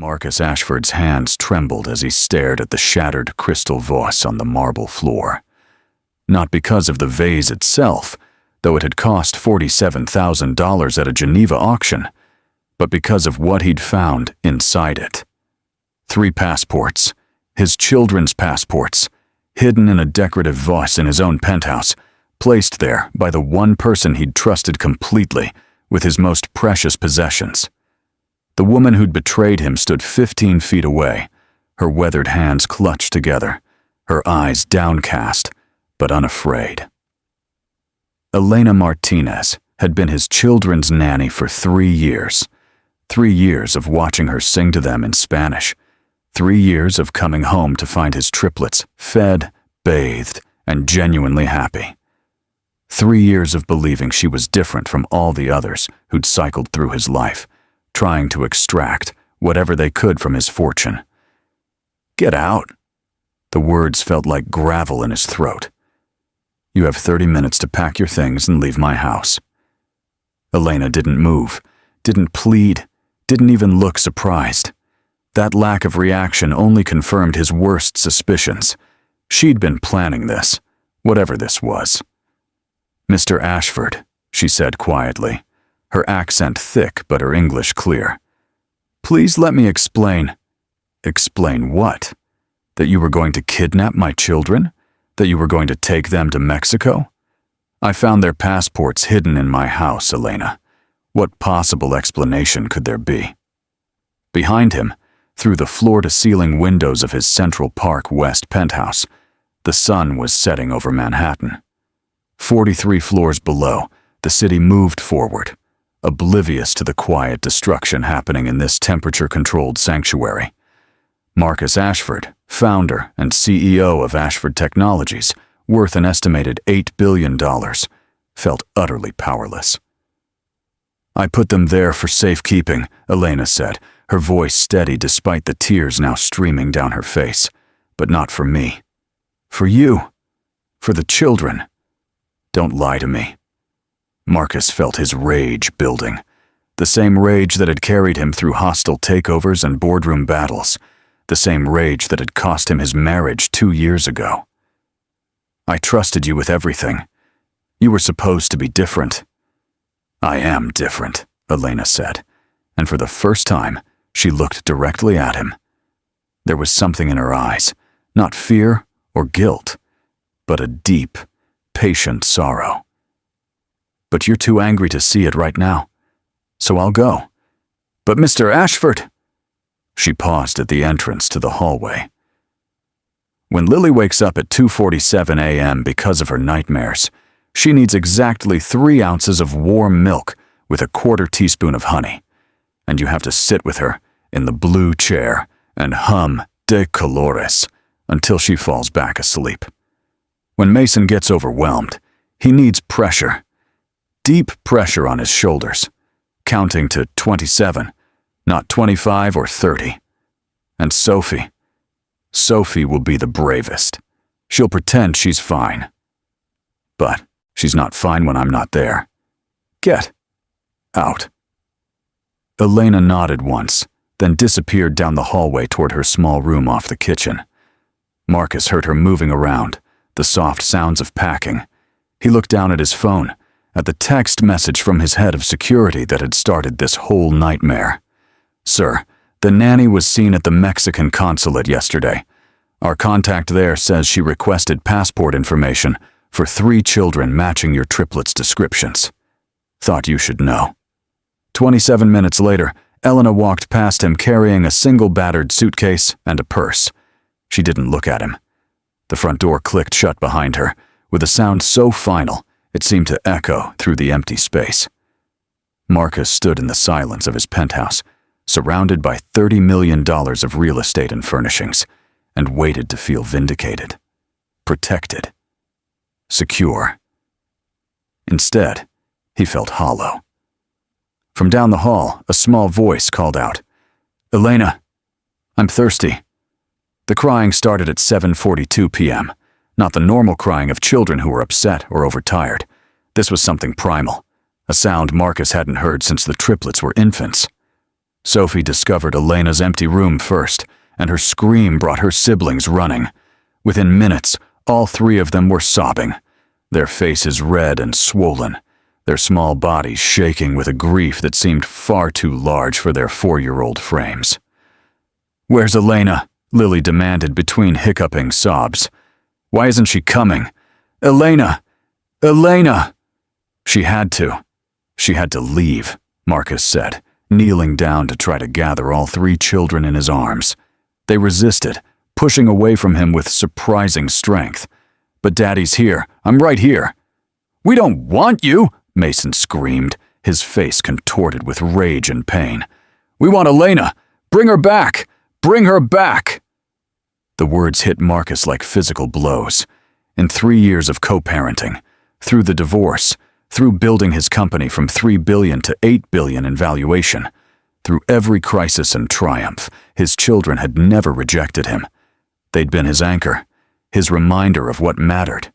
Marcus Ashford's hands trembled as he stared at the shattered crystal vase on the marble floor. Not because of the vase itself, though it had cost $47,000 at a Geneva auction, but because of what he'd found inside it. 3 passports, his children's passports, hidden in a decorative vase in his own penthouse, placed there by the one person he'd trusted completely with his most precious possessions. The woman who'd betrayed him stood 15 feet away, her weathered hands clutched together, her eyes downcast, but unafraid. Elena Martinez had been his children's nanny for 3 years. 3 years of watching her sing to them in Spanish. 3 years of coming home to find his triplets fed, bathed, and genuinely happy. 3 years of believing she was different from all the others who'd cycled through his life, trying to extract whatever they could from his fortune. "Get out." The words felt like gravel in his throat. "You have 30 minutes to pack your things and leave my house." Elena didn't move, didn't plead, didn't even look surprised. That lack of reaction only confirmed his worst suspicions. She'd been planning this, whatever this was. "Mr. Ashford," she said quietly, her accent thick but her English clear. "Please let me explain." "Explain what? That you were going to kidnap my children? That you were going to take them to Mexico? I found their passports hidden in my house, Elena. What possible explanation could there be?" Behind him, through the floor-to-ceiling windows of his Central Park West penthouse, the sun was setting over Manhattan. 43 floors below, the city moved forward, oblivious to the quiet destruction happening in this temperature-controlled sanctuary. Marcus Ashford, founder and CEO of Ashford Technologies, worth an estimated $8 billion, felt utterly powerless. "I put them there for safekeeping," Elena said, her voice steady despite the tears now streaming down her face. "But not for me. For you. For the children. Don't lie to me." Marcus felt his rage building, the same rage that had carried him through hostile takeovers and boardroom battles, the same rage that had cost him his marriage 2 years ago. "I trusted you with everything. You were supposed to be different." "I am different," Elena said, and for the first time, she looked directly at him. There was something in her eyes, not fear or guilt, but a deep, patient sorrow. "But you're too angry to see it right now, so I'll go." "But Mr. Ashford!" She paused at the entrance to the hallway. When Lily wakes up at 2:47 a.m. because of her nightmares, she needs exactly 3 ounces of warm milk with a 1/4 teaspoon of honey, and you have to sit with her in the blue chair and hum De Colores until she falls back asleep. When Mason gets overwhelmed, he needs pressure, deep pressure on his shoulders, counting to 27, not 25 or 30. And Sophie will be the bravest. She'll pretend she's fine. But she's not fine when I'm not there. Get out. Elena nodded once, then disappeared down the hallway toward her small room off the kitchen. Marcus heard her moving around, the soft sounds of packing. He looked down at his phone, at the text message from his head of security that had started this whole nightmare. "Sir, the nanny was seen at the Mexican consulate yesterday. Our contact there says she requested passport information for 3 children matching your triplets' descriptions. Thought you should know." 27 minutes later, Elena walked past him carrying a single battered suitcase and a purse. She didn't look at him. The front door clicked shut behind her, with a sound so final it seemed to echo through the empty space. Marcus stood in the silence of his penthouse, surrounded by $30 million of real estate and furnishings, and waited to feel vindicated, protected, secure. Instead, he felt hollow. From down the hall, a small voice called out, "Elena, I'm thirsty." The crying started at 7:42 p.m., not the normal crying of children who were upset or overtired. This was something primal, a sound Marcus hadn't heard since the triplets were infants. Sophie discovered Elena's empty room first, and her scream brought her siblings running. Within minutes, all three of them were sobbing, their faces red and swollen, their small bodies shaking with a grief that seemed far too large for their 4-year-old frames. "Where's Elena?" Lily demanded between hiccuping sobs. "Why isn't she coming? Elena! Elena!" She had to leave, Marcus said, kneeling down to try to gather all 3 children in his arms. They resisted, pushing away from him with surprising strength. "But Daddy's here. I'm right here." "We don't want you," Mason screamed, his face contorted with rage and pain. "We want Elena. Bring her back. Bring her back." The words hit Marcus like physical blows. In 3 years of co-parenting, through the divorce, through building his company from $3 billion to $8 billion in valuation, through every crisis and triumph, his children had never rejected him. They'd been his anchor, his reminder of what mattered.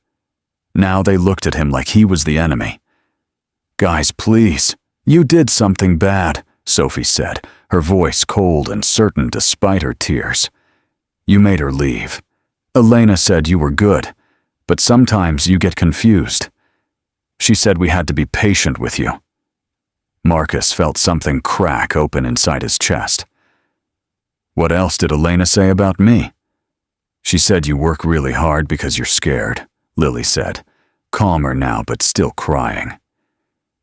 Now they looked at him like he was the enemy. "Guys, please, you did something bad," Sophie said, her voice cold and certain despite her tears. "You made her leave. Elena said you were good, but sometimes you get confused. She said we had to be patient with you." Marcus felt something crack open inside his chest. "What else did Elena say about me?" "She said you work really hard because you're scared," Lily said, calmer now but still crying.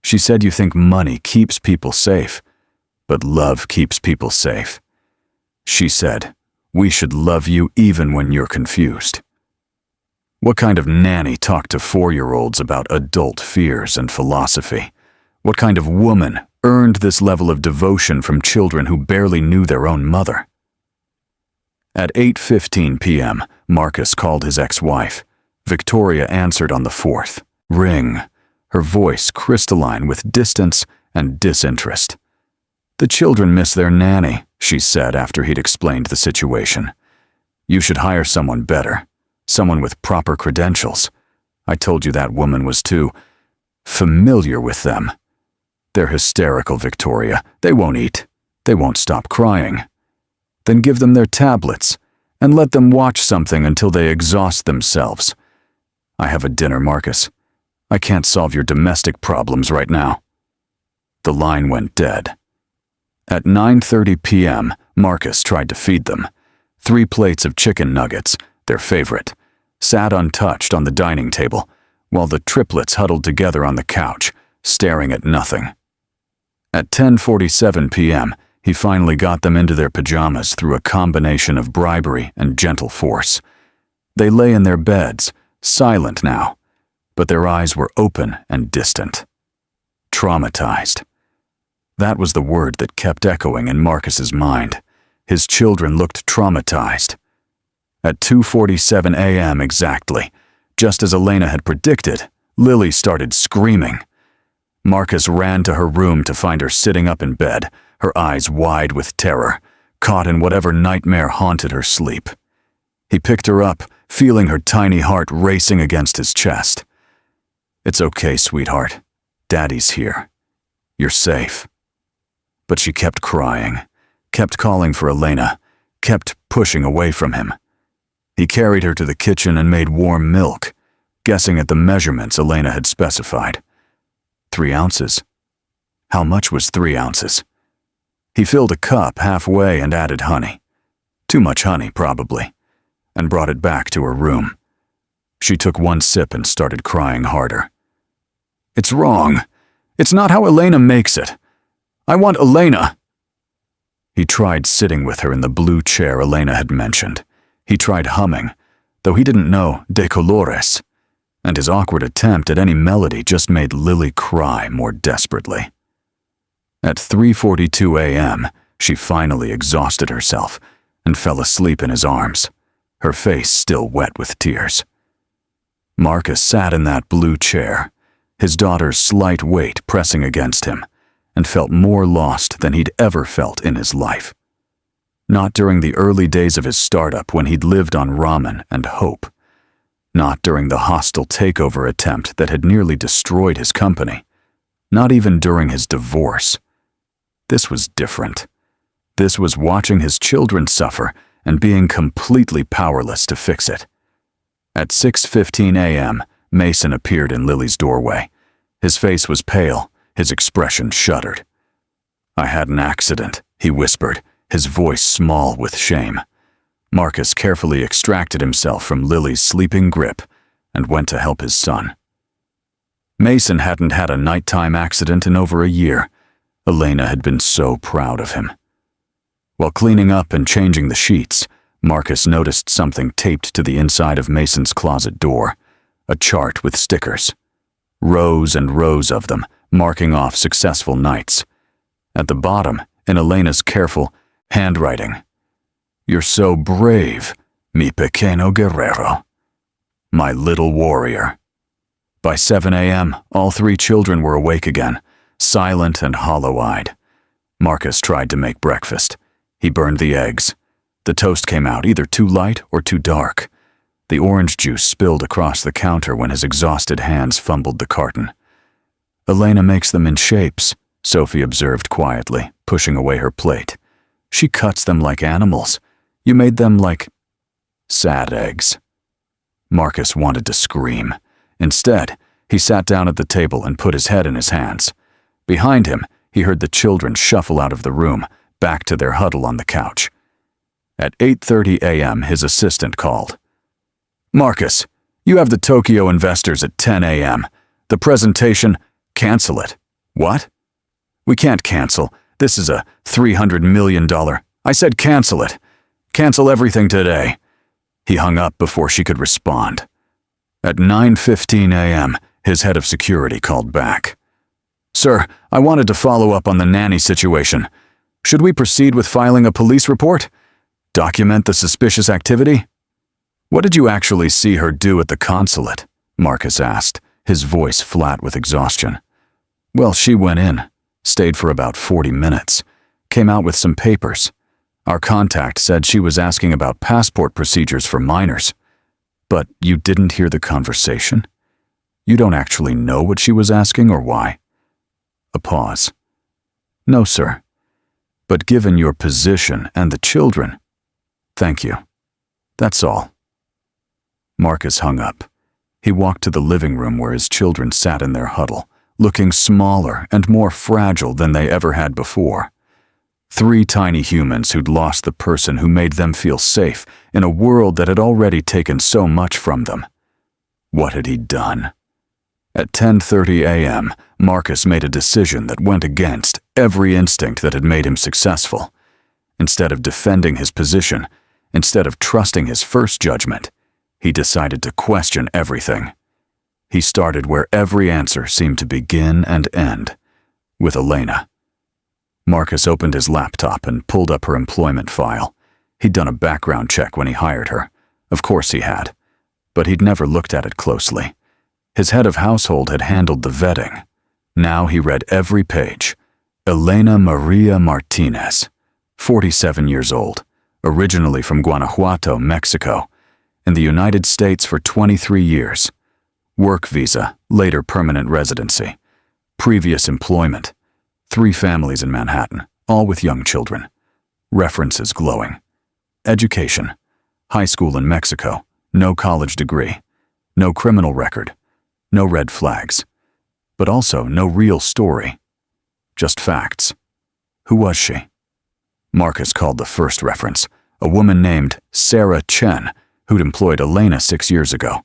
"She said you think money keeps people safe, but love keeps people safe. She said, we should love you even when you're confused." What kind of nanny talked to 4-year-olds about adult fears and philosophy? What kind of woman earned this level of devotion from children who barely knew their own mother? At 8:15 p.m., Marcus called his ex-wife. Victoria answered on the 4th. Ring, her voice crystalline with distance and disinterest. "The children miss their nanny," she said after he'd explained the situation. "You should hire someone better, someone with proper credentials. I told you that woman was too familiar with them. They're hysterical, Victoria. They won't eat. They won't stop crying. Then give them their tablets and let them watch something until they exhaust themselves. I have a dinner, Marcus. I can't solve your domestic problems right now." The line went dead. At 9:30 p.m., Marcus tried to feed them. 3 plates of chicken nuggets, their favorite, sat untouched on the dining table, while the triplets huddled together on the couch, staring at nothing. At 10:47 p.m., he finally got them into their pajamas through a combination of bribery and gentle force. They lay in their beds, silent now, but their eyes were open and distant. Traumatized. That was the word that kept echoing in Marcus's mind. His children looked traumatized. At 2:47 a.m. exactly, just as Elena had predicted, Lily started screaming. Marcus ran to her room to find her sitting up in bed, her eyes wide with terror, caught in whatever nightmare haunted her sleep. He picked her up, feeling her tiny heart racing against his chest. "It's okay, sweetheart. Daddy's here. You're safe." But she kept crying, kept calling for Elena, kept pushing away from him. He carried her to the kitchen and made warm milk, guessing at the measurements Elena had specified. 3 ounces. How much was 3 ounces? He filled a cup halfway and added honey. Too much honey, probably, and brought it back to her room. She took 1 sip and started crying harder. "It's wrong. It's not how Elena makes it. I want Elena." He tried sitting with her in the blue chair Elena had mentioned. He tried humming, though he didn't know De Colores, and his awkward attempt at any melody just made Lily cry more desperately. At 3:42 a.m., she finally exhausted herself and fell asleep in his arms, her face still wet with tears. Marcus sat in that blue chair, his daughter's slight weight pressing against him, and felt more lost than he'd ever felt in his life. Not during the early days of his startup when he'd lived on ramen and hope. Not during the hostile takeover attempt that had nearly destroyed his company. Not even during his divorce. This was different. This was watching his children suffer and being completely powerless to fix it. At 6:15 a.m., Mason appeared in Lily's doorway. His face was pale, his expression shuddered. "I had an accident," he whispered, his voice small with shame. Marcus carefully extracted himself from Lily's sleeping grip and went to help his son. Mason hadn't had a nighttime accident in over a year. Elena had been so proud of him. While cleaning up and changing the sheets, Marcus noticed something taped to the inside of Mason's closet door, a chart with stickers. Rows and rows of them, marking off successful nights. At the bottom, in Elena's careful handwriting, "You're so brave, mi pequeño guerrero." My little warrior. By 7 a.m., all three children were awake again, silent and hollow-eyed. Marcus tried to make breakfast. He burned the eggs. The toast came out either too light or too dark. The orange juice spilled across the counter when his exhausted hands fumbled the carton. "Elena makes them in shapes," Sophie observed quietly, pushing away her plate. "She cuts them like animals. You made them like sad eggs." Marcus wanted to scream. Instead, he sat down at the table and put his head in his hands. Behind him, he heard the children shuffle out of the room, back to their huddle on the couch. At 8:30 a.m., his assistant called. "Marcus, you have the Tokyo investors at 10 a.m. The presentation, cancel it." "What?" "We can't cancel. This is a $300 million. I said cancel it. Cancel everything today." He hung up before she could respond. At 9:15 a.m., his head of security called back. "Sir, I wanted to follow up on the nanny situation. Should we proceed with filing a police report? Document the suspicious activity?" "What did you actually see her do at the consulate?" Marcus asked, his voice flat with exhaustion. "Well, she went in, stayed for about 40 minutes, came out with some papers. Our contact said she was asking about passport procedures for minors. But you didn't hear the conversation? You don't actually know what she was asking or why?" A pause. "No, sir. But given your position and the children, thank you. That's all." Marcus hung up. He walked to the living room where his children sat in their huddle, looking smaller and more fragile than they ever had before. Three tiny humans who'd lost the person who made them feel safe in a world that had already taken so much from them. What had he done? At 10:30 a.m., Marcus made a decision that went against every instinct that had made him successful. Instead of defending his position, instead of trusting his first judgment, he decided to question everything. He started where every answer seemed to begin and end, with Elena. Marcus opened his laptop and pulled up her employment file. He'd done a background check when he hired her. Of course he had. But he'd never looked at it closely. His head of household had handled the vetting. Now he read every page. Elena Maria Martinez, 47 years old, originally from Guanajuato, Mexico, in the United States for 23 years. Work visa, later permanent residency. Previous employment. 3 families in Manhattan, all with young children. References glowing. Education. High school in Mexico. No college degree. No criminal record. No red flags. But also no real story. Just facts. Who was she? Marcus called the first reference, a woman named Sarah Chen, who'd employed Elena 6 years ago.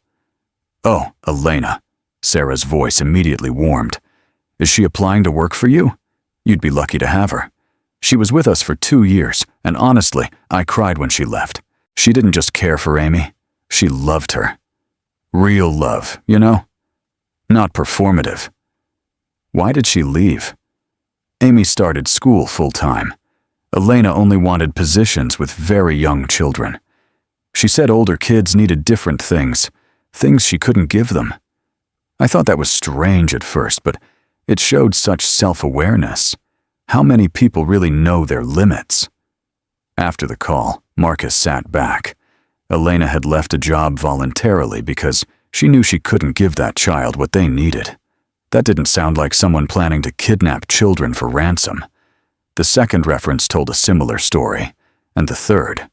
"Oh, Elena." Sarah's voice immediately warmed. "Is she applying to work for you? You'd be lucky to have her. She was with us for 2 years, and honestly, I cried when she left. She didn't just care for Amy. She loved her. Real love, you know? Not performative." Why did she leave? Amy started school full-time. Elena only wanted positions with very young children. She said older kids needed different things she couldn't give them. I thought that was strange at first, but it showed such self-awareness. How many people really know their limits? After the call, Marcus sat back. Elena had left a job voluntarily because she knew she couldn't give that child what they needed. That didn't sound like someone planning to kidnap children for ransom. The second reference told a similar story, and the third,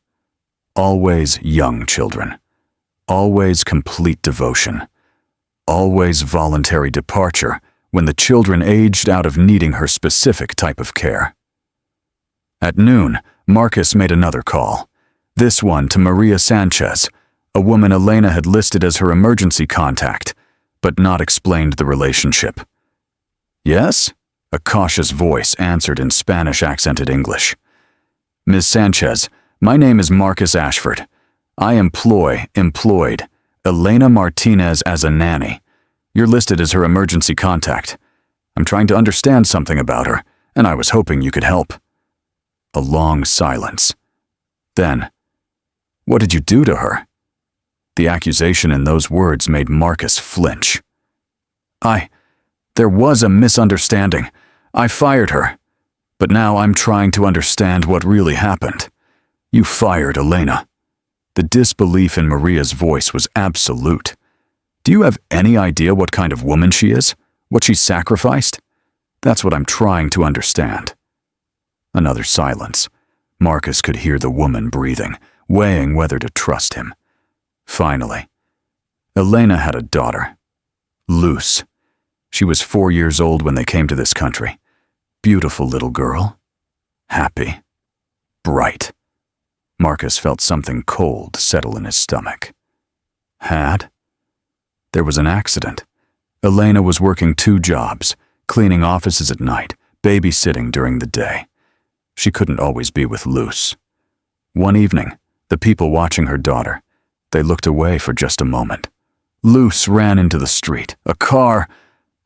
always young children, always complete devotion, always voluntary departure when the children aged out of needing her specific type of care. At noon, Marcus made another call, this one to Maria Sanchez, a woman Elena had listed as her emergency contact, but not explained the relationship. Yes? A cautious voice answered in Spanish-accented English. Ms. Sanchez, my name is Marcus Ashford. I employed Elena Martinez as a nanny. You're listed as her emergency contact. I'm trying to understand something about her, and I was hoping you could help. A long silence. Then, what did you do to her? The accusation in those words made Marcus flinch. There was a misunderstanding. I fired her. But now I'm trying to understand what really happened. You fired Elena. The disbelief in Maria's voice was absolute. Do you have any idea what kind of woman she is? What she sacrificed? That's what I'm trying to understand. Another silence. Marcus could hear the woman breathing, weighing whether to trust him. Finally, Elena had a daughter, Luce. She was 4 years old when they came to this country. Beautiful little girl. Happy. Bright. Marcus felt something cold settle in his stomach. Had? There was an accident. Elena was working 2 jobs, cleaning offices at night, babysitting during the day. She couldn't always be with Luce. One evening, the people watching her daughter, they looked away for just a moment. Luce ran into the street. A car...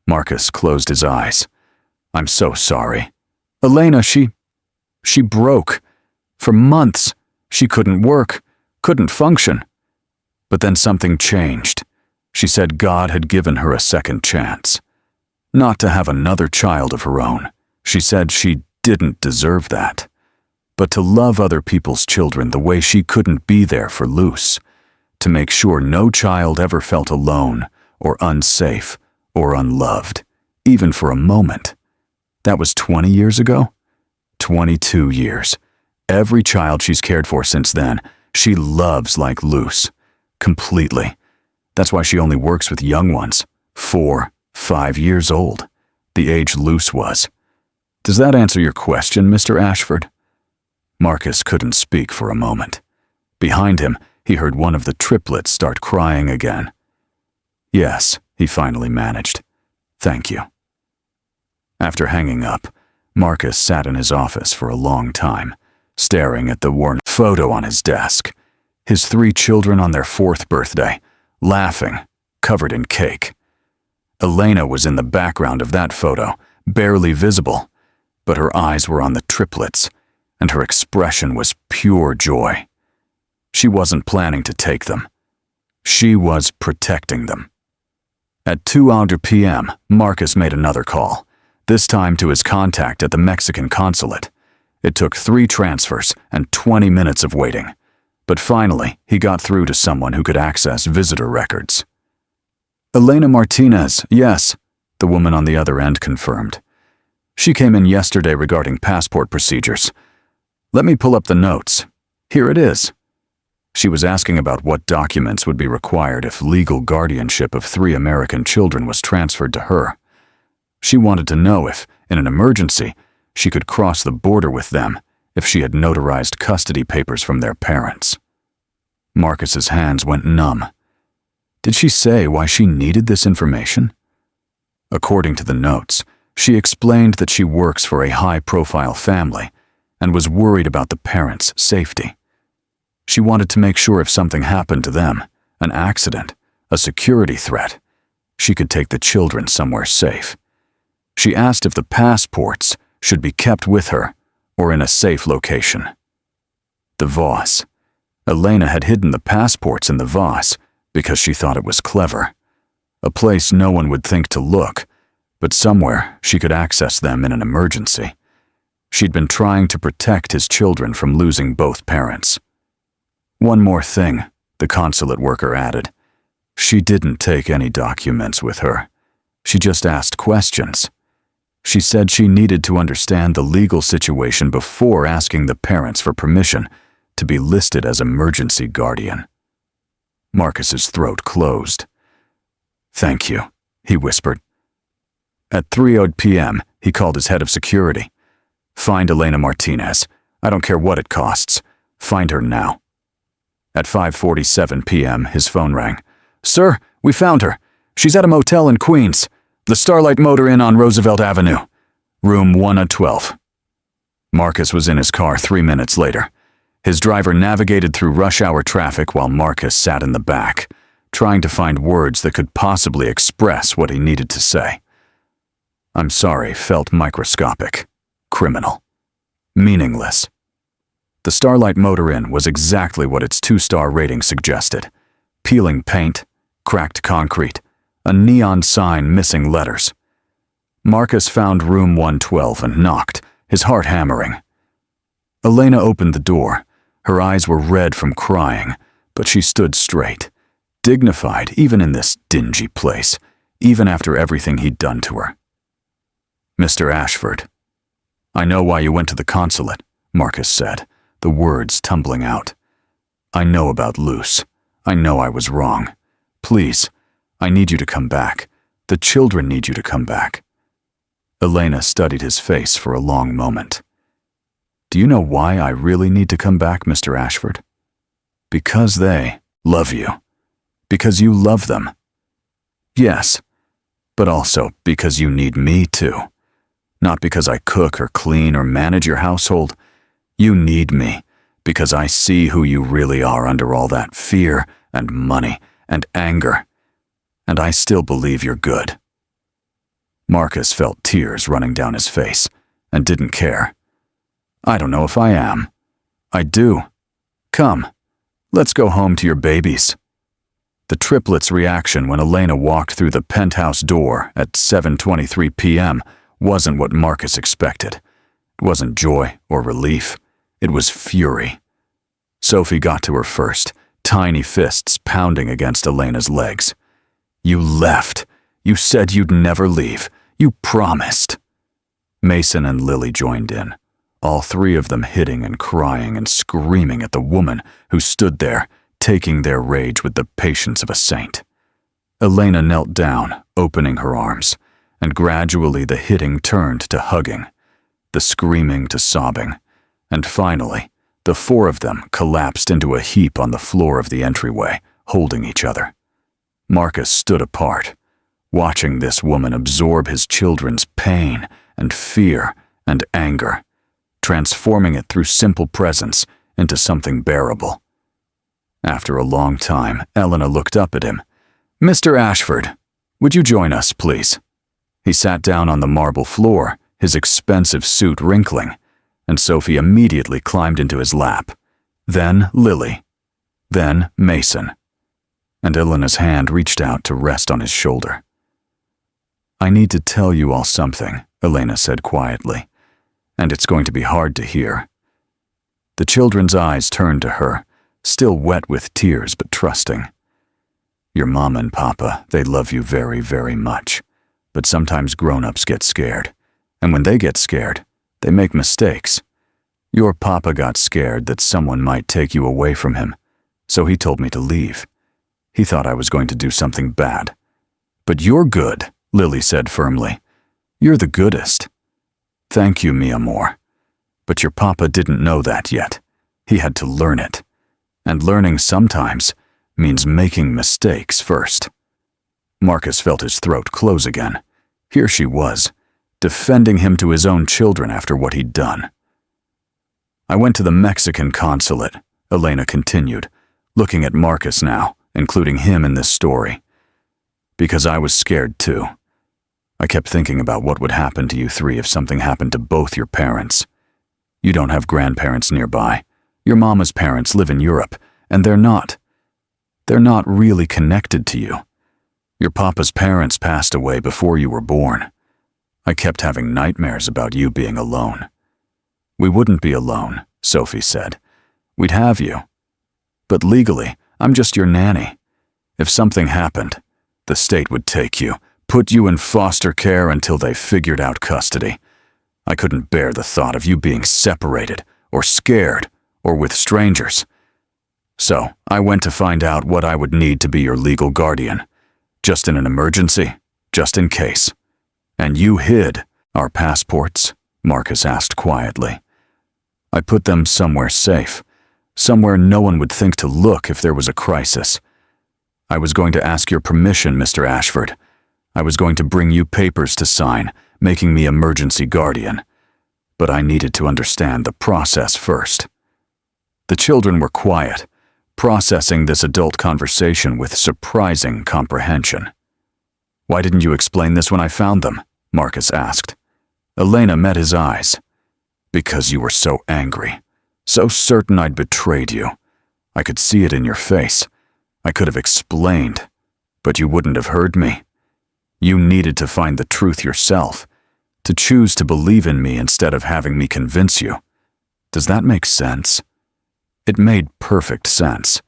Marcus closed his eyes. I'm so sorry. Elena, she broke. For months, she couldn't work, couldn't function. But then something changed. She said God had given her a second chance. Not to have another child of her own. She said she didn't deserve that. But to love other people's children the way she couldn't be there for Luce. To make sure no child ever felt alone, or unsafe, or unloved, even for a moment. That was 20 years ago? 22 years. Every child she's cared for since then, she loves like Luce. Completely. That's why she only works with young ones. 4, 5 years old. The age Luce was. Does that answer your question, Mr. Ashford? Marcus couldn't speak for a moment. Behind him, he heard one of the triplets start crying again. Yes, he finally managed. Thank you. After hanging up, Marcus sat in his office for a long time, staring at the worn photo on his desk. His 3 children on their 4th birthday, laughing, covered in cake. Elena was in the background of that photo, barely visible, but her eyes were on the triplets, and her expression was pure joy. She wasn't planning to take them. She was protecting them. At 2:00 p.m., Marcus made another call, this time to his contact at the Mexican consulate. It took 3 transfers and 20 minutes of waiting, but finally he got through to someone who could access visitor records. Elena Martinez, yes, the woman on the other end confirmed. She came in yesterday regarding passport procedures. Let me pull up the notes. Here it is. She was asking about what documents would be required if legal guardianship of 3 American children was transferred to her. She wanted to know if, in an emergency, she could cross the border with them if she had notarized custody papers from their parents. Marcus's hands went numb. Did she say why she needed this information? According to the notes, she explained that she works for a high-profile family and was worried about the parents' safety. She wanted to make sure if something happened to them, an accident, a security threat, she could take the children somewhere safe. She asked if the passports should be kept with her or in a safe location. The vase. Elena had hidden the passports in the vase because she thought it was clever. A place no one would think to look, but somewhere she could access them in an emergency. She'd been trying to protect his children from losing both parents. One more thing, the consulate worker added. She didn't take any documents with her. She just asked questions. She said she needed to understand the legal situation before asking the parents for permission to be listed as emergency guardian. Marcus's throat closed. "Thank you," he whispered. At 3:00 p.m., he called his head of security. "Find Elena Martinez. I don't care what it costs. Find her now." At 5:47 p.m., his phone rang. "Sir, we found her. She's at a motel in Queens. The Starlight Motor Inn on Roosevelt Avenue. Room 112. Marcus was in his car 3 minutes later. His driver navigated through rush hour traffic while Marcus sat in the back, trying to find words that could possibly express what he needed to say. "I'm sorry" felt microscopic, criminal, meaningless. The Starlight Motor Inn was exactly what its 2-star rating suggested. Peeling paint, cracked concrete, a neon sign missing letters. Marcus found room 112 and knocked, his heart hammering. Elena opened the door. Her eyes were red from crying, but she stood straight, dignified even in this dingy place, even after everything he'd done to her. "Mr. Ashford." "I know why you went to the consulate," Marcus said, the words tumbling out. "I know about Luce. I know I was wrong. Please, I need you to come back. The children need you to come back." Elena studied his face for a long moment. "Do you know why I really need to come back, Mr. Ashford? Because they love you. Because you love them. Yes, but also because you need me too. Not because I cook or clean or manage your household. You need me because I see who you really are under all that fear and money and anger. And I still believe you're good." Marcus felt tears running down his face and didn't care. "I don't know if I am. I do. Come, let's go home to your babies." The triplets' reaction when Elena walked through the penthouse door at 7:23 p.m. wasn't what Marcus expected. It wasn't joy or relief. It was fury. Sophie got to her first, tiny fists pounding against Elena's legs. "You left. You said you'd never leave. You promised." Mason and Lily joined in, all three of them hitting and crying and screaming at the woman who stood there, taking their rage with the patience of a saint. Elena knelt down, opening her arms, and gradually the hitting turned to hugging, the screaming to sobbing, and finally, the four of them collapsed into a heap on the floor of the entryway, holding each other. Marcus stood apart, watching this woman absorb his children's pain and fear and anger, transforming it through simple presence into something bearable. After a long time, Elena looked up at him. "Mr. Ashford, would you join us, please?" He sat down on the marble floor, his expensive suit wrinkling, and Sophie immediately climbed into his lap. Then Lily. Then Mason. And Elena's hand reached out to rest on his shoulder. "I need to tell you all something," Elena said quietly, "and it's going to be hard to hear." The children's eyes turned to her, still wet with tears but trusting. "Your mama and papa, they love you very, very much. But sometimes grown-ups get scared. And when they get scared, they make mistakes. Your papa got scared that someone might take you away from him, so he told me to leave. He thought I was going to do something bad. But you're good," Lily said firmly. "You're the goodest." "Thank you, mi amor. But your papa didn't know that yet. He had to learn it. And learning sometimes means making mistakes first." Marcus felt his throat close again. Here she was, defending him to his own children after what he'd done. "I went to the Mexican consulate," Elena continued, looking at Marcus now, including him in this story. "Because I was scared too. I kept thinking about what would happen to you three if something happened to both your parents. You don't have grandparents nearby. Your mama's parents live in Europe, and they're not really connected to you. Your papa's parents passed away before you were born. I kept having nightmares about you being alone." "We wouldn't be alone," Sophie said. "We'd have you. But legally, I'm just your nanny. If something happened, the state would take you, put you in foster care until they figured out custody. I couldn't bear the thought of you being separated, or scared, or with strangers. So I went to find out what I would need to be your legal guardian. Just in an emergency, just in case. And you hid our passports?" Marcus asked quietly. "I put them somewhere safe, somewhere no one would think to look if there was a crisis. I was going to ask your permission, Mr. Ashford. I was going to bring you papers to sign, making me emergency guardian. But I needed to understand the process first." The children were quiet, processing this adult conversation with surprising comprehension. "Why didn't you explain this when I found them?" Marcus asked. Elena met his eyes. "Because you were so angry, so certain I'd betrayed you. I could see it in your face. I could have explained, but you wouldn't have heard me. You needed to find the truth yourself, to choose to believe in me instead of having me convince you. Does that make sense?" It made perfect sense.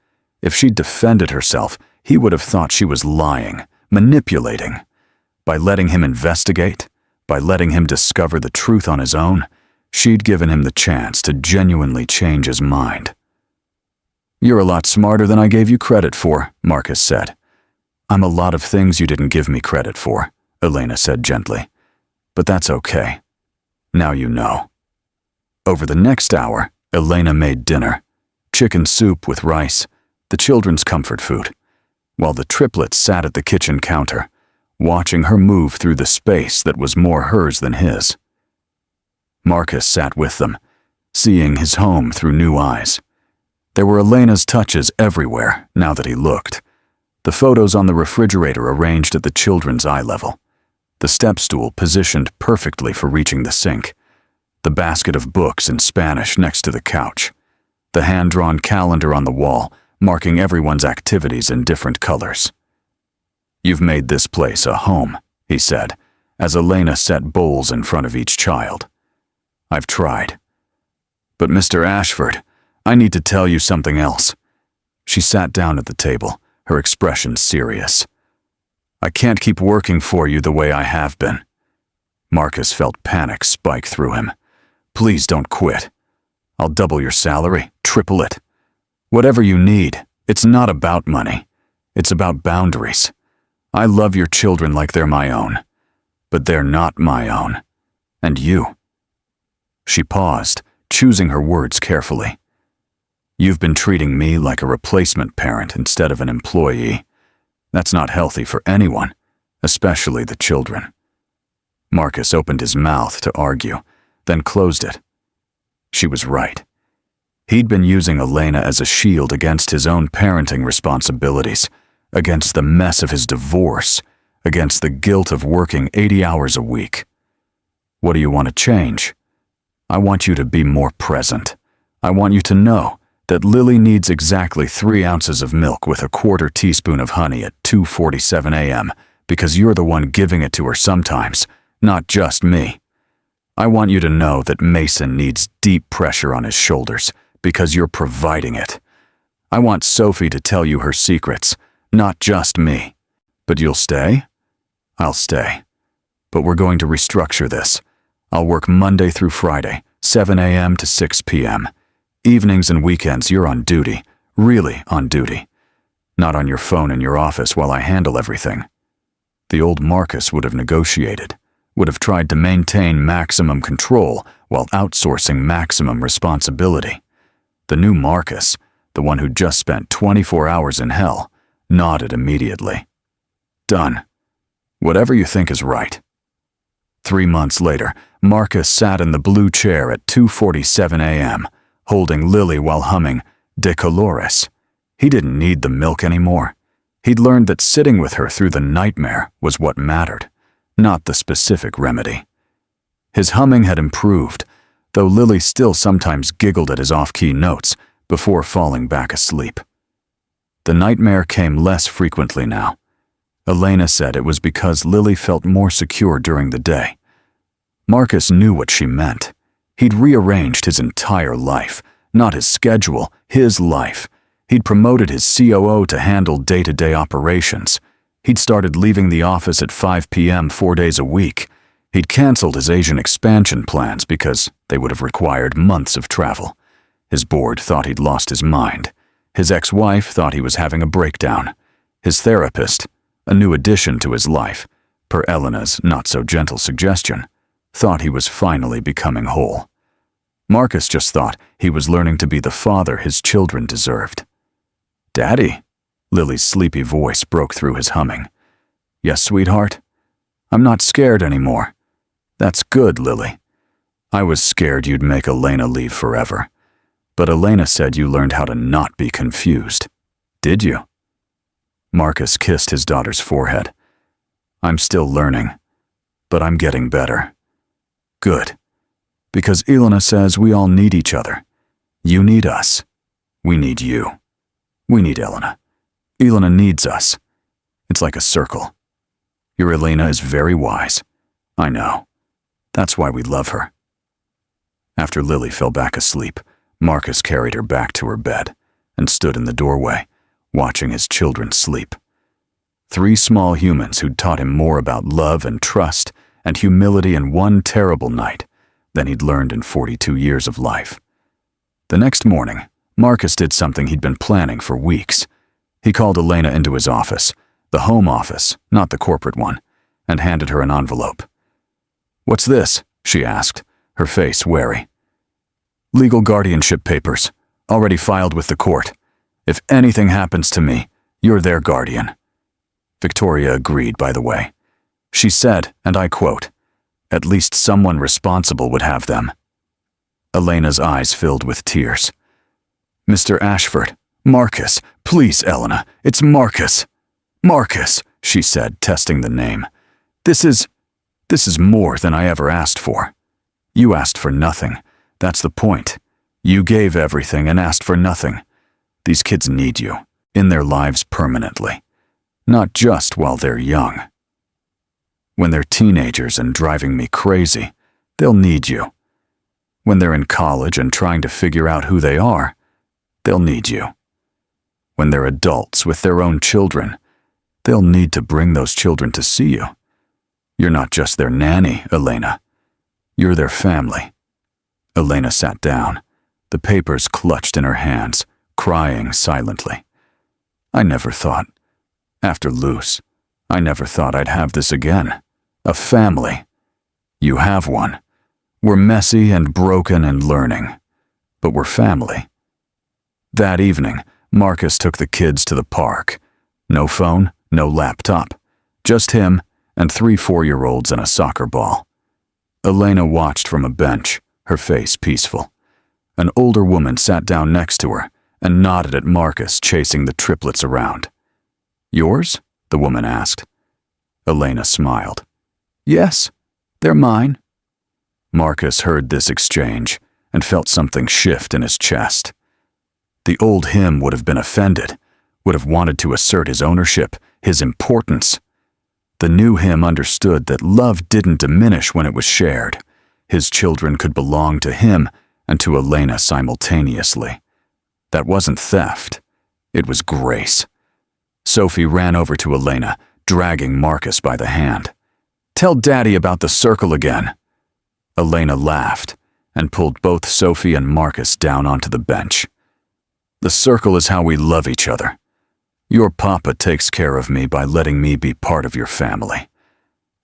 If she'd defended herself, he would have thought she was lying, manipulating. By letting him investigate, by letting him discover the truth on his own, she'd given him the chance to genuinely change his mind. "You're a lot smarter than I gave you credit for," Marcus said. "I'm a lot of things you didn't give me credit for," Elena said gently. "But that's okay. Now you know." Over the next hour, Elena made dinner. Chicken soup with rice, the children's comfort food, while the triplets sat at the kitchen counter, watching her move through the space that was more hers than his. Marcus sat with them, seeing his home through new eyes. There were Elena's touches everywhere now that he looked. The photos on the refrigerator arranged at the children's eye level. The step stool positioned perfectly for reaching the sink. The basket of books in Spanish next to the couch. The hand-drawn calendar on the wall, marking everyone's activities in different colors. "You've made this place a home," he said, as Elena set bowls in front of each child. "I've tried. But Mr. Ashford, I need to tell you something else." She sat down at the table, her expression serious. "I can't keep working for you the way I have been." Marcus felt panic spike through him. "Please don't quit. I'll double your salary, triple it. Whatever you need. It's not about money. It's about boundaries. I love your children like they're my own. But they're not my own. And you." She paused, choosing her words carefully. "You've been treating me like a replacement parent instead of an employee. That's not healthy for anyone, especially the children." Marcus opened his mouth to argue, then closed it. She was right. He'd been using Elena as a shield against his own parenting responsibilities, against the mess of his divorce, against the guilt of working 80 hours a week. "What do you want to change?" "I want you to be more present. I want you to know that Lily needs exactly 3 ounces of milk with a 1/4 teaspoon of honey at 2:47 a.m. because you're the one giving it to her sometimes, not just me. I want you to know that Mason needs deep pressure on his shoulders because you're providing it. I want Sophie to tell you her secrets, not just me. But you'll stay?" "I'll stay. But we're going to restructure this. I'll work Monday through Friday, 7 a.m. to 6 p.m. Evenings and weekends you're on duty, really on duty. Not on your phone in your office while I handle everything." The old Marcus would have negotiated, would have tried to maintain maximum control while outsourcing maximum responsibility. The new Marcus, the one who'd just spent 24 hours in hell, nodded immediately. "Done. Whatever you think is right." 3 months later, Marcus sat in the blue chair at 2:47 a.m., holding Lily while humming De Colores. He didn't need the milk anymore. He'd learned that sitting with her through the nightmare was what mattered, not the specific remedy. His humming had improved, though Lily still sometimes giggled at his off-key notes before falling back asleep. The nightmare came less frequently now. Elena said it was because Lily felt more secure during the day. Marcus knew what she meant. He'd rearranged his entire life, not his schedule, his life. He'd promoted his COO to handle day-to-day operations. He'd started leaving the office at 5 p.m. 4 days a week. He'd canceled his Asian expansion plans because they would have required months of travel. His board thought he'd lost his mind. His ex-wife thought he was having a breakdown. His therapist, a new addition to his life, per Elena's not-so-gentle suggestion, thought he was finally becoming whole. Marcus just thought he was learning to be the father his children deserved. "Daddy?" Lily's sleepy voice broke through his humming. "Yes, sweetheart? I'm not scared anymore." "That's good, Lily. I was scared you'd make Elena leave forever. But Elena said you learned how to not be confused. Did you?" Marcus kissed his daughter's forehead. "I'm still learning, but I'm getting better." "Good. Because Elena says we all need each other. You need us. We need you. We need Elena. Elena needs us. It's like a circle. Your Elena is very wise. I know. That's why we love her." After Lily fell back asleep, Marcus carried her back to her bed and stood in the doorway, watching his children sleep. 3 small humans who'd taught him more about love and trust and humility in one terrible night than he'd learned in 42 years of life. The next morning, Marcus did something he'd been planning for weeks. He called Elena into his office, the home office, not the corporate one, and handed her an envelope. "What's this?" she asked, her face wary. "Legal guardianship papers, already filed with the court. If anything happens to me, you're their guardian." Victoria agreed, by the way. She said, and I quote, "At least someone responsible would have them." Elena's eyes filled with tears. "Mr. Ashford, Marcus, please, Elena, it's Marcus." "Marcus," she said, testing the name. This is more than I ever asked for. You asked for nothing. That's the point. You gave everything and asked for nothing. These kids need you, in their lives permanently, not just while they're young. When they're teenagers and driving me crazy, they'll need you. When they're in college and trying to figure out who they are, they'll need you. When they're adults with their own children, they'll need to bring those children to see you. You're not just their nanny, Elena. You're their family." Elena sat down, the papers clutched in her hands, crying silently. "I never thought, after Luce, I never thought I'd have this again. A family. You have one. We're messy and broken and learning, but we're family." That evening, Marcus took the kids to the park. No phone, no laptop. Just him and 3 4-year-olds and a soccer ball. Elena watched from a bench, her face peaceful. An older woman sat down next to her and nodded at Marcus chasing the triplets around. "Yours?" the woman asked. Elena smiled. "Yes, they're mine." Marcus heard this exchange and felt something shift in his chest. The old him would have been offended, would have wanted to assert his ownership, his importance. The new him understood that love didn't diminish when it was shared. His children could belong to him and to Elena simultaneously. That wasn't theft. It was grace. Sophie ran over to Elena, dragging Marcus by the hand. "Tell Daddy about the circle again." Elena laughed and pulled both Sophie and Marcus down onto the bench. "The circle is how we love each other. Your papa takes care of me by letting me be part of your family.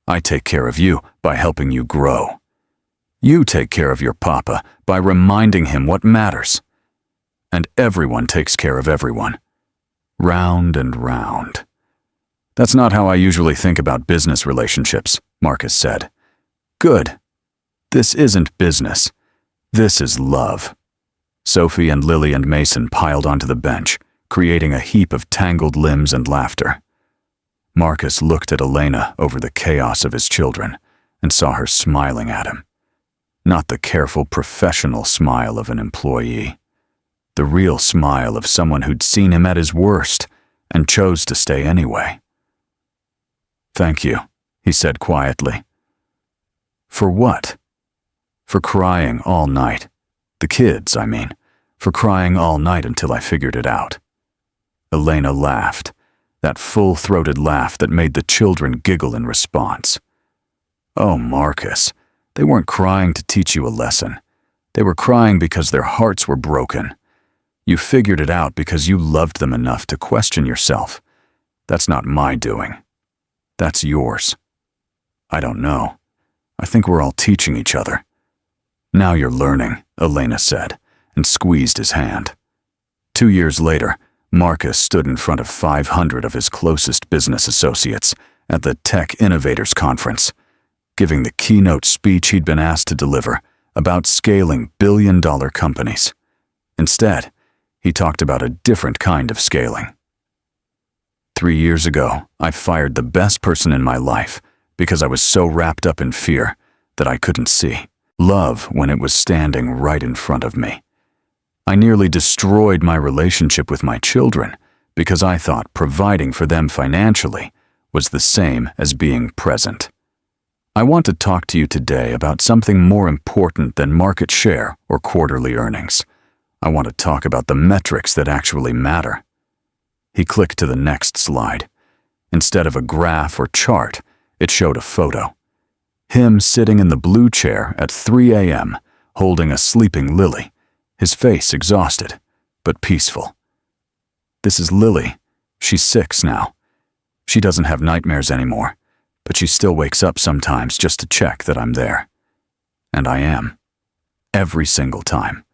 I take care of you by helping you grow. You take care of your papa by reminding him what matters. And everyone takes care of everyone. Round and round." "That's not how I usually think about business relationships," Marcus said. "Good. This isn't business. This is love." Sophie and Lily and Mason piled onto the bench, creating a heap of tangled limbs and laughter. Marcus looked at Elena over the chaos of his children and saw her smiling at him. Not the careful professional smile of an employee. The real smile of someone who'd seen him at his worst and chose to stay anyway. "Thank you," he said quietly. "For what?" "For crying all night. The kids, I mean. For crying all night until I figured it out." Elena laughed, that full-throated laugh that made the children giggle in response. Oh, Marcus, they weren't crying to teach you a lesson. They were crying because their hearts were broken. You figured it out because you loved them enough to question yourself. That's not my doing. That's yours. I don't know. I think we're all teaching each other. Now you're learning, Elena said, and squeezed his hand. 2 years later, Marcus stood in front of 500 of his closest business associates at the Tech Innovators Conference, giving the keynote speech he'd been asked to deliver about scaling billion-dollar companies. Instead, he talked about a different kind of scaling. 3 years ago, I fired the best person in my life because I was so wrapped up in fear that I couldn't see love when it was standing right in front of me. I nearly destroyed my relationship with my children because I thought providing for them financially was the same as being present. I want to talk to you today about something more important than market share or quarterly earnings. I want to talk about the metrics that actually matter. He clicked to the next slide. Instead of a graph or chart, it showed a photo. Him sitting in the blue chair at 3 a.m., holding a sleeping Lily, his face exhausted, but peaceful. This is Lily. She's 6 now. She doesn't have nightmares anymore, but she still wakes up sometimes just to check that I'm there. And I am. Every single time.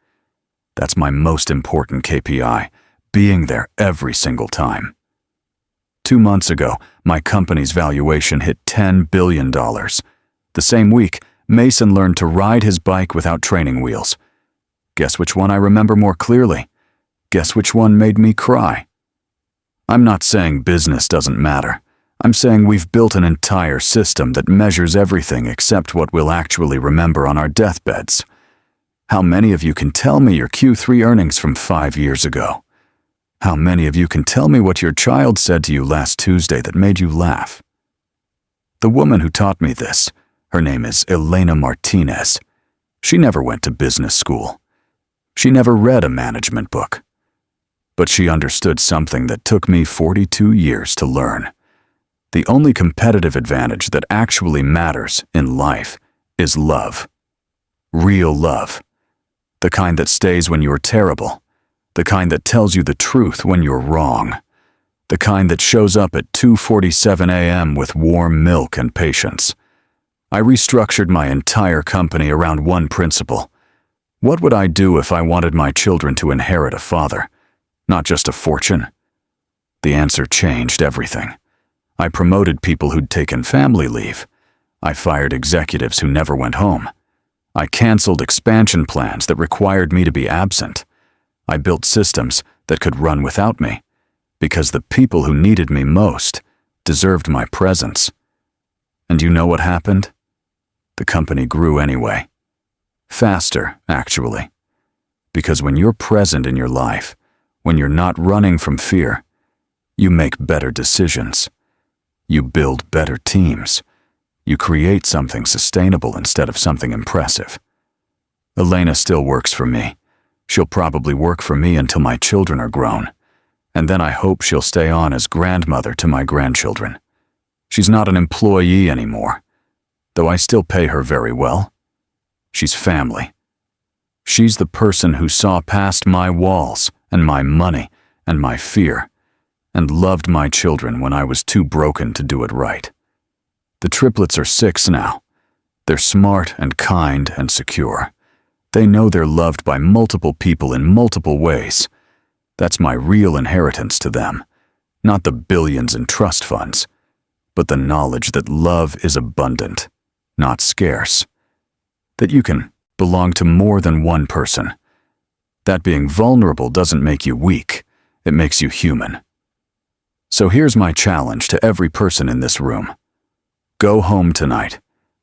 That's my most important KPI, being there every single time. 2 months ago, my company's valuation hit $10 billion. The same week, Mason learned to ride his bike without training wheels. Guess which one I remember more clearly? Guess which one made me cry? I'm not saying business doesn't matter. I'm saying we've built an entire system that measures everything except what we'll actually remember on our deathbeds. How many of you can tell me your Q3 earnings from 5 years ago? How many of you can tell me what your child said to you last Tuesday that made you laugh? The woman who taught me this, her name is Elena Martinez. She never went to business school. She never read a management book. But she understood something that took me 42 years to learn. The only competitive advantage that actually matters in life is love. Real love. The kind that stays when you're terrible. The kind that tells you the truth when you're wrong. The kind that shows up at 2:47 a.m. with warm milk and patience. I restructured my entire company around one principle. What would I do if I wanted my children to inherit a father, not just a fortune? The answer changed everything. I promoted people who'd taken family leave. I fired executives who never went home. I canceled expansion plans that required me to be absent. I built systems that could run without me, because the people who needed me most deserved my presence. And you know what happened? The company grew anyway. Faster, actually. Because when you're present in your life, when you're not running from fear, you make better decisions. You build better teams. You create something sustainable instead of something impressive. Elena still works for me. She'll probably work for me until my children are grown, and then I hope she'll stay on as grandmother to my grandchildren. She's not an employee anymore, though I still pay her very well. She's family. She's the person who saw past my walls and my money and my fear, and loved my children when I was too broken to do it right. The triplets are 6 now. They're smart and kind and secure. They know they're loved by multiple people in multiple ways. That's my real inheritance to them, not the billions in trust funds, but the knowledge that love is abundant, not scarce. That you can belong to more than one person. That being vulnerable doesn't make you weak, it makes you human. So here's my challenge to every person in this room. Go home tonight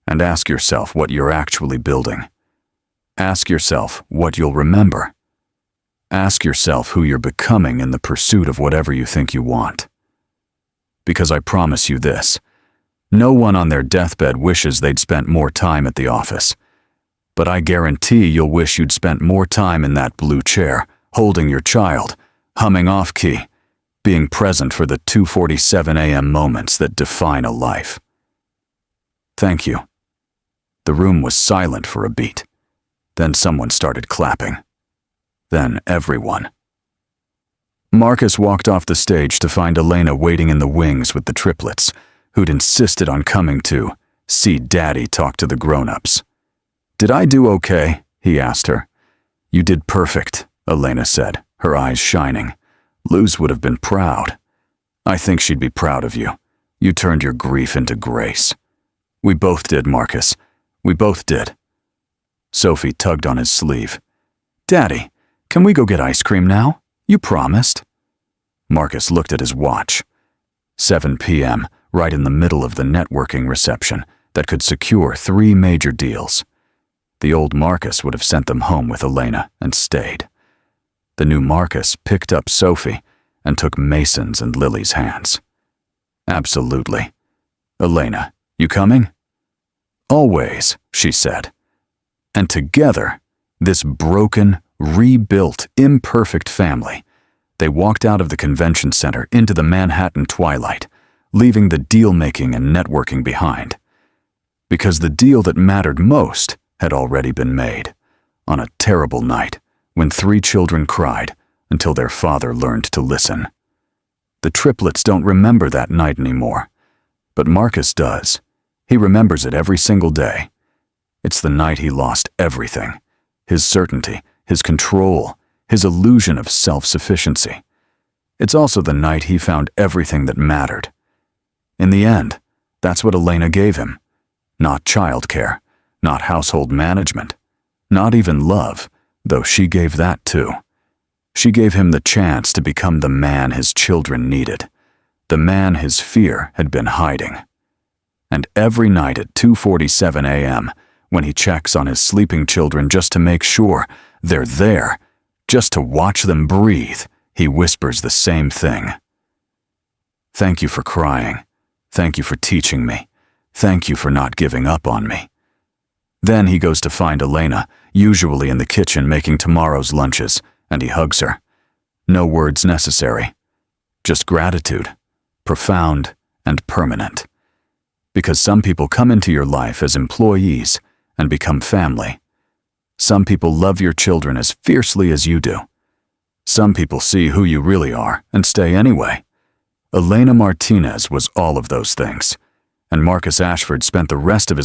and ask yourself what you're actually building. Ask yourself what you'll remember. Ask yourself who you're becoming in the pursuit of whatever you think you want. Because I promise you this, no one on their deathbed wishes they'd spent more time at the office. But I guarantee you'll wish you'd spent more time in that blue chair, holding your child, humming off-key, being present for the 2:47 a.m. moments that define a life. Thank you. The room was silent for a beat. Then someone started clapping. Then everyone. Marcus walked off the stage to find Elena waiting in the wings with the triplets, who'd insisted on coming to see Daddy talk to the grown-ups. "Did I do okay?" he asked her. "You did perfect," Elena said, her eyes shining. "Luz would have been proud. I think she'd be proud of you. You turned your grief into grace." "We both did, Marcus. We both did." Sophie tugged on his sleeve. "Daddy, can we go get ice cream now? You promised." Marcus looked at his watch. 7 p.m., right in the middle of the networking reception that could secure 3 major deals. The old Marcus would have sent them home with Elena and stayed. The new Marcus picked up Sophie and took Mason's and Lily's hands. "Absolutely. Elena, you coming?" "Always," she said. And together, this broken, rebuilt, imperfect family, they walked out of the convention center into the Manhattan twilight, leaving the deal-making and networking behind. Because the deal that mattered most had already been made, on a terrible night when 3 children cried until their father learned to listen. The triplets don't remember that night anymore, but Marcus does. He remembers it every single day. It's the night he lost everything, his certainty, his control, his illusion of self-sufficiency. It's also the night he found everything that mattered. In the end, that's what Elena gave him. Not childcare, not household management, not even love, though she gave that too. She gave him the chance to become the man his children needed, the man his fear had been hiding. And every night at 2:47 a.m., when he checks on his sleeping children just to make sure they're there, just to watch them breathe, he whispers the same thing. "Thank you for crying. Thank you for teaching me. Thank you for not giving up on me." Then he goes to find Elena, usually in the kitchen making tomorrow's lunches, and he hugs her. No words necessary. Just gratitude, profound and permanent. Because some people come into your life as employees and become family. Some people love your children as fiercely as you do. Some people see who you really are and stay anyway. Elena Martinez was all of those things, and Marcus Ashford spent the rest of his